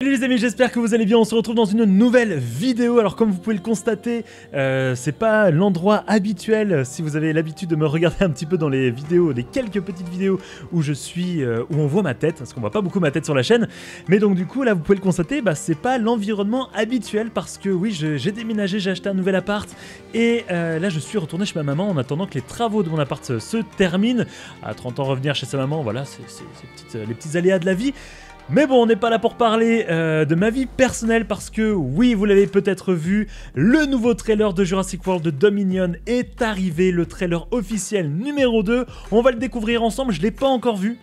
Salut les amis, j'espère que vous allez bien, on se retrouve dans une nouvelle vidéo. Alors comme vous pouvez le constater, c'est pas l'endroit habituel. Si vous avez l'habitude de me regarder un petit peu dans les vidéos, les quelques petites vidéos où je suis, où on voit ma tête, parce qu'on voit pas beaucoup ma tête sur la chaîne. Mais donc du coup là vous pouvez le constater, c'est pas l'environnement habituel parce que oui j'ai déménagé, j'ai acheté un nouvel appart. Et là je suis retourné chez ma maman en attendant que les travaux de mon appart se terminent. À 30 ans revenir chez sa maman, voilà, c'est les petits aléas de la vie. Mais bon, on n'est pas là pour parler de ma vie personnelle parce que, oui, vous l'avez peut-être vu, le nouveau trailer de Jurassic World Dominion est arrivé, le trailer officiel numéro 2. On va le découvrir ensemble, je ne l'ai pas encore vu.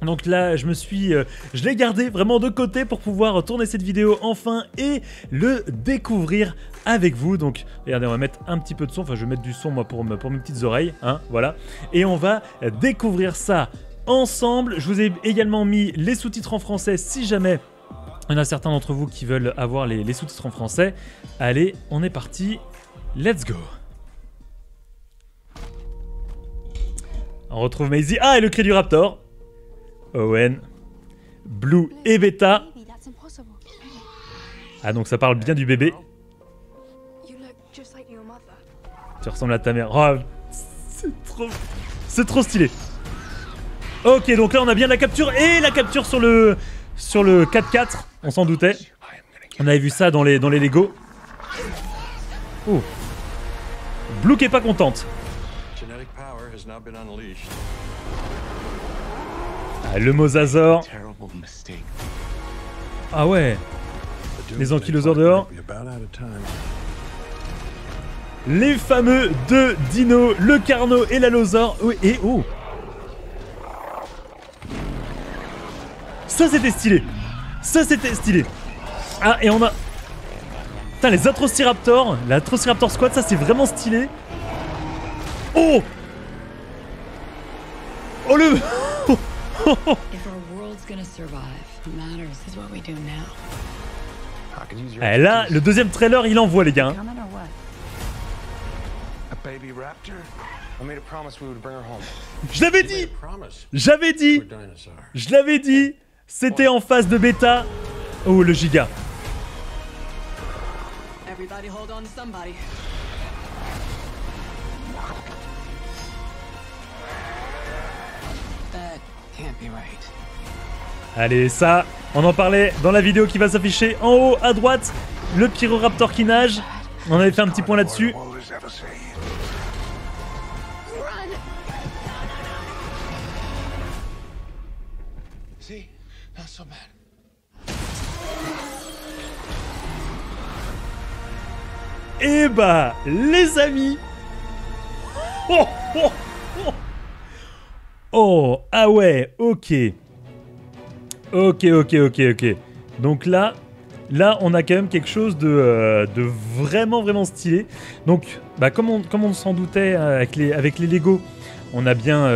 Donc là, je l'ai gardé vraiment de côté pour pouvoir tourner cette vidéo enfin et le découvrir avec vous. Donc regardez, on va mettre un petit peu de son, enfin je vais mettre du son moi pour mes petites oreilles, hein, voilà. Et on va découvrir ça ensemble. Je vous ai également mis les sous-titres en français si jamais il y en a certains d'entre vous qui veulent avoir les sous-titres en français. Allez, on est parti, let's go. On retrouve Maisie, et le cri du Raptor. Owen, Blue et Beta. Ah donc ça parle bien du bébé. Tu ressembles à ta mère. Oh, c'est trop stylé. Ok, donc là on a bien la capture et la capture sur le 4x4, on s'en doutait. On avait vu ça dans les Lego. Oh. Blue qui est pas contente. Ah, le mosasaure. Ah ouais. Les ankylosaures dehors. Les fameux deux dinos, le carno et l'allosaure. Oui, et oh. Ça c'était stylé. Ça c'était stylé. Ah et on a... Putain les Atrociraptors. La Atrociraptor Squad, ça c'est vraiment stylé. Oh. Oh le... Et là, le deuxième trailer il envoie les gars. Hein. Je l'avais dit. J'avais dit. Je l'avais dit. C'était en phase de bêta. Oh, le giga. Allez, ça, on en parlait dans la vidéo qui va s'afficher en haut à droite. Le Pyroraptor qui nage. On avait fait un petit point là-dessus. Et bah, les amis. Oh, oh, oh. Oh, ah ouais, ok. Ok. Donc là, on a quand même quelque chose de vraiment stylé. Donc, comme on s'en doutait avec les Lego, on a bien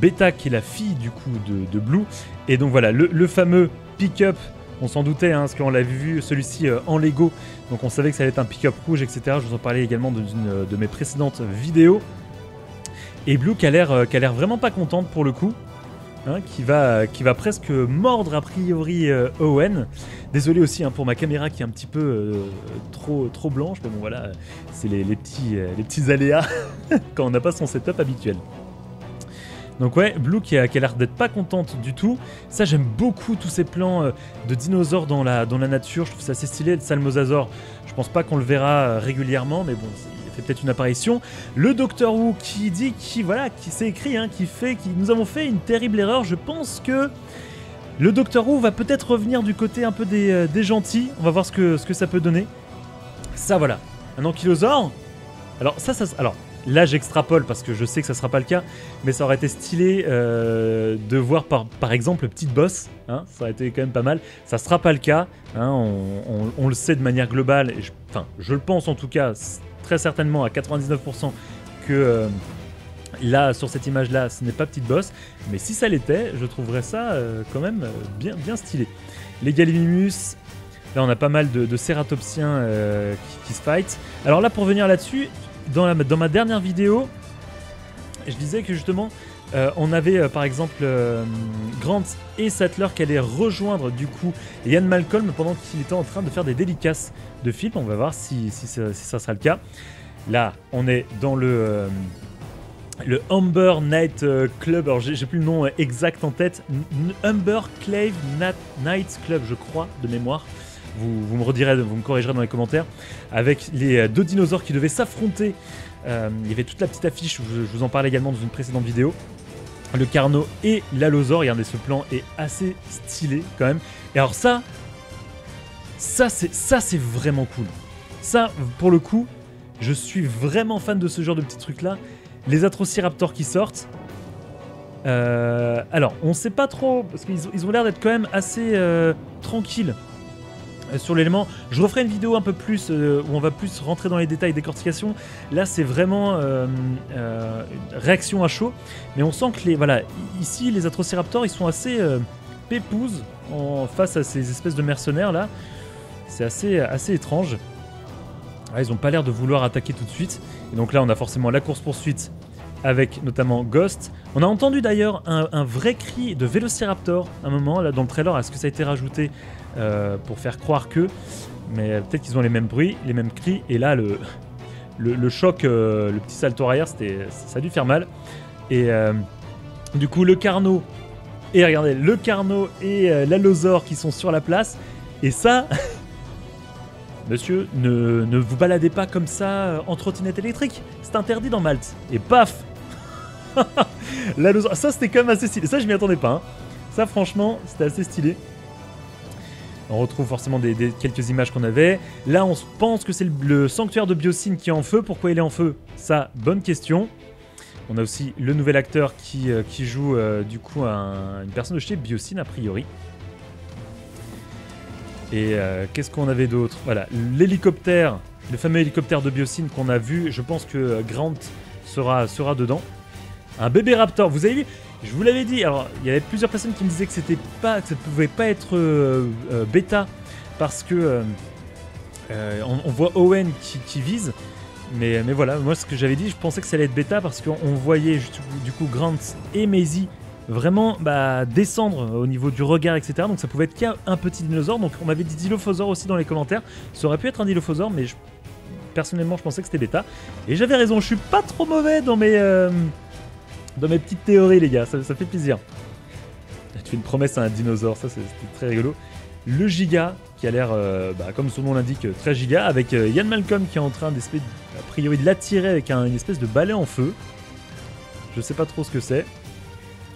Beta qui est la fille du coup de Blue. Et donc voilà, le fameux pick-up. On s'en doutait, hein, parce qu'on l'avait vu celui-ci en Lego, donc on savait que ça allait être un pick-up rouge, etc. Je vous en parlais également dans une de mes précédentes vidéos. Et Blue qui a l'air vraiment pas contente pour le coup, hein, qui va presque mordre a priori Owen. Désolé aussi hein, pour ma caméra qui est un petit peu trop blanche, mais bon voilà, c'est les petits aléas quand on n'a pas son setup habituel. Donc ouais, Blue qui a l'air d'être pas contente du tout. Ça j'aime beaucoup tous ces plans de dinosaures dans la nature. Je trouve ça assez stylé. Le Salmosasaure, je pense pas qu'on le verra régulièrement, mais bon, il fait peut-être une apparition. Le Docteur Who qui dit, qui s'est écrit, hein, nous avons fait une terrible erreur. Je pense que le Docteur Who va peut-être revenir du côté un peu des gentils. On va voir ce que ça peut donner. Ça voilà, un ankylosaure. Alors alors. Là j'extrapole parce que je sais que ça sera pas le cas, mais ça aurait été stylé de voir par exemple le petit boss, hein, ça aurait été quand même pas mal. Ça sera pas le cas, hein, on le sait de manière globale, et je le pense en tout cas très certainement à 99% que là sur cette image là ce n'est pas petit boss, mais si ça l'était je trouverais ça quand même bien stylé. Les Gallimimus, là on a pas mal de cératopsiens qui se fight. Alors là pour venir là-dessus, dans ma dernière vidéo, je disais que justement On avait par exemple Grant et Sattler qui allaient rejoindre du coup Ian Malcolm pendant qu'il était en train de faire des dédicaces de films. On va voir si ça sera le cas. Là, on est dans le Humber Night Club. Alors j'ai plus le nom exact en tête. Humber Clave Night Club, je crois, de mémoire. Vous me redirez, vous me corrigerez dans les commentaires. Avec les deux dinosaures qui devaient s'affronter. Il y avait toute la petite affiche, je vous en parlais également dans une précédente vidéo. Le Carno et l'Allosaure. Regardez, ce plan est assez stylé quand même. Et alors ça c'est vraiment cool. Ça, pour le coup, je suis vraiment fan de ce genre de petits trucs là. Les Atrociraptors qui sortent. Alors, on sait pas trop, parce qu'ils ont l'air d'être quand même assez tranquilles sur l'élément. Je referai une vidéo un peu plus où on va plus rentrer dans les détails décortication. Là, c'est vraiment réaction à chaud. Mais on sent que ici, les Atrociraptors, ils sont assez pépouses face à ces espèces de mercenaires là. C'est assez étrange. Ils n'ont pas l'air de vouloir attaquer tout de suite. Et donc là, on a forcément la course-poursuite avec notamment Ghost. On a entendu d'ailleurs un vrai cri de Vélociraptor à un moment là dans le trailer. Est-ce que ça a été rajouté pour faire croire que... Mais peut-être qu'ils ont les mêmes bruits, les mêmes cris. Et là, le choc, le petit salto arrière, ça a dû faire mal. Et du coup, le Carno... Et regardez, le Carno et l'Allosaure qui sont sur la place. Et ça... Monsieur, ne vous baladez pas comme ça en trottinette électrique. C'est interdit dans Malte. Et paf. Ça, c'était quand même assez stylé. Ça, je m'y attendais pas. Hein. Ça, franchement, c'était assez stylé. On retrouve forcément quelques images qu'on avait. Là, on pense que c'est le sanctuaire de Biosyn qui est en feu. Pourquoi il est en feu? Ça, bonne question. On a aussi le nouvel acteur qui joue du coup une personne de chez Biosyn, a priori. Et qu'est-ce qu'on avait d'autre? Voilà, l'hélicoptère, le fameux hélicoptère de Biosyn qu'on a vu. Je pense que Grant sera dedans. Un bébé raptor, vous avez vu? Je vous l'avais dit. Alors, il y avait plusieurs personnes qui me disaient que ça pouvait pas être bêta parce que on voit Owen qui vise. Mais voilà, moi ce que j'avais dit, je pensais que ça allait être bêta parce qu'on voyait du coup Grant et Maisie vraiment descendre au niveau du regard, etc. Donc ça pouvait être qu'un petit dinosaure. Donc on m'avait dit Dilophosaure aussi dans les commentaires. Ça aurait pu être un Dilophosaure, mais personnellement je pensais que c'était bêta. Et j'avais raison, je suis pas trop mauvais dans mes petites théories, les gars. Ça fait plaisir. Tu fais une promesse à un dinosaure, ça c'était très rigolo. Le Giga, qui a l'air, comme son nom l'indique, très giga, avec Ian Malcolm qui est en train a priori de l'attirer avec une espèce de balai en feu. Je sais pas trop ce que c'est.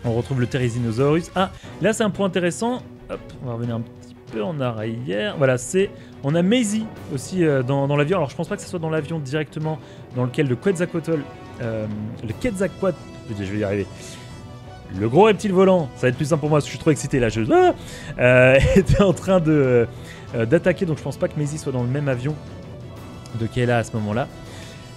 On retrouve le Therizinosaurus. Ah, là c'est un point intéressant. Hop, on va revenir un petit peu en arrière. Voilà, on a Maisie aussi dans l'avion. Alors je pense pas que ce soit dans l'avion directement dans lequel le Quetzalcoatl, je vais y arriver. Le gros reptile volant, ça va être plus simple pour moi parce que je suis trop excité là. Était en train d'attaquer, donc je pense pas que Maisie soit dans le même avion de Kayla à ce moment-là.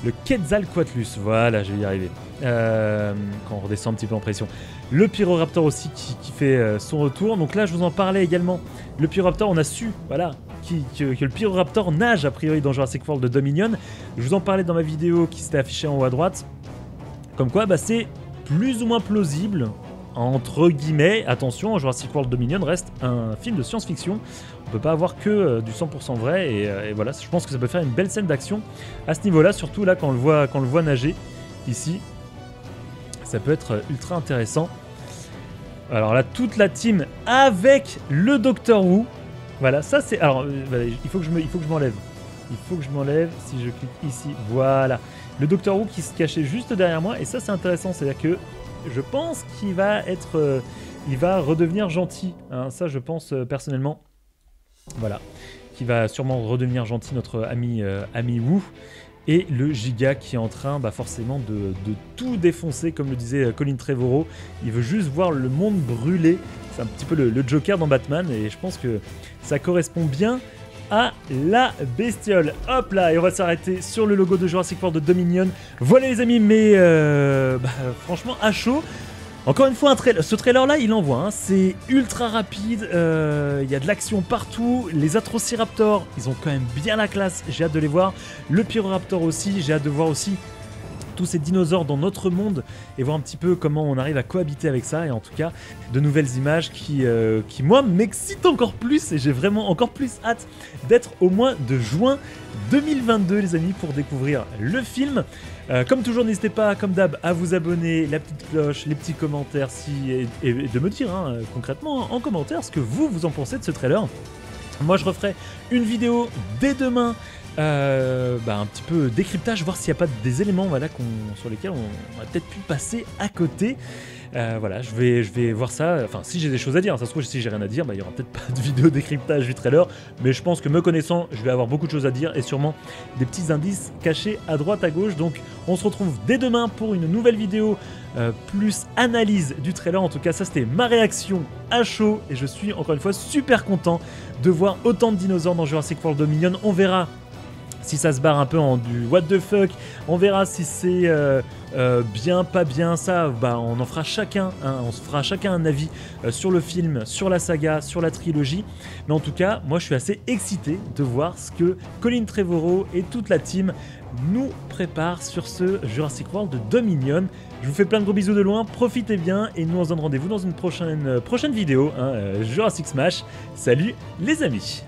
Le Quetzalcoatlus, voilà, je vais y arriver. Quand on redescend un petit peu en pression. Le Pyroraptor aussi qui fait son retour. Donc là, je vous en parlais également. Le Pyroraptor, on a su, voilà, que le Pyroraptor nage a priori dans Jurassic World de Dominion. Je vous en parlais dans ma vidéo qui s'était affichée en haut à droite. Comme quoi, c'est plus ou moins plausible, entre guillemets. Attention, Jurassic World Dominion reste un film de science-fiction. On peut pas avoir que du 100% vrai. Et voilà, je pense que ça peut faire une belle scène d'action à ce niveau-là. Surtout là, quand on le voit nager ici. Ça peut être ultra intéressant. Alors là, toute la team avec le Docteur Who. Voilà, ça c'est... Alors, il faut que je m'enlève. Il faut que je m'enlève si je clique ici. Voilà. Le Docteur Who qui se cachait juste derrière moi. Et ça, c'est intéressant. C'est-à-dire que je pense qu'il va être... il va redevenir gentil. Hein, ça, je pense personnellement. Voilà. Qui va sûrement redevenir gentil, notre ami Who. Et le Giga qui est en train forcément de tout défoncer, comme le disait Colin Trevorrow. Il veut juste voir le monde brûler. C'est un petit peu le Joker dans Batman. Et je pense que ça correspond bien à la bestiole. Hop là, et on va s'arrêter sur le logo de Jurassic World de Dominion. Voilà les amis, mais franchement à chaud. Encore une fois, ce trailer là il envoie, hein. C'est ultra rapide, il y a de l'action partout. Les Atrociraptors, ils ont quand même bien la classe, j'ai hâte de les voir. Le Pyroraptor aussi, j'ai hâte de voir aussi tous ces dinosaures dans notre monde et voir un petit peu comment on arrive à cohabiter avec ça. Et en tout cas, de nouvelles images qui moi, m'excitent encore plus et j'ai vraiment encore plus hâte d'être au mois de juin 2022, les amis, pour découvrir le film. Comme toujours, n'hésitez pas, comme d'hab, à vous abonner, la petite cloche, les petits commentaires et de me dire concrètement en commentaire ce que vous en pensez de ce trailer. Moi, je referai une vidéo dès demain. Un petit peu décryptage, voir s'il n'y a pas des éléments sur lesquels on a peut-être pu passer à côté. Voilà, je vais voir ça. Enfin, si j'ai des choses à dire, ça se trouve, si j'ai rien à dire, il n'y aura peut-être pas de vidéo décryptage du trailer. Mais je pense que me connaissant, je vais avoir beaucoup de choses à dire et sûrement des petits indices cachés à droite, à gauche. Donc, on se retrouve dès demain pour une nouvelle vidéo plus analyse du trailer. En tout cas, ça c'était ma réaction à chaud et je suis encore une fois super content de voir autant de dinosaures dans Jurassic World Dominion. On verra si ça se barre un peu en du what the fuck, on verra si c'est bien, pas bien, ça, on en fera chacun, on se fera chacun un avis sur le film, sur la saga, sur la trilogie. Mais en tout cas, moi je suis assez excité de voir ce que Colin Trevorrow et toute la team nous préparent sur ce Jurassic World Dominion. Je vous fais plein de gros bisous de loin, profitez bien et nous on se donne rendez-vous dans une prochaine vidéo, Jurassic Smash. Salut les amis!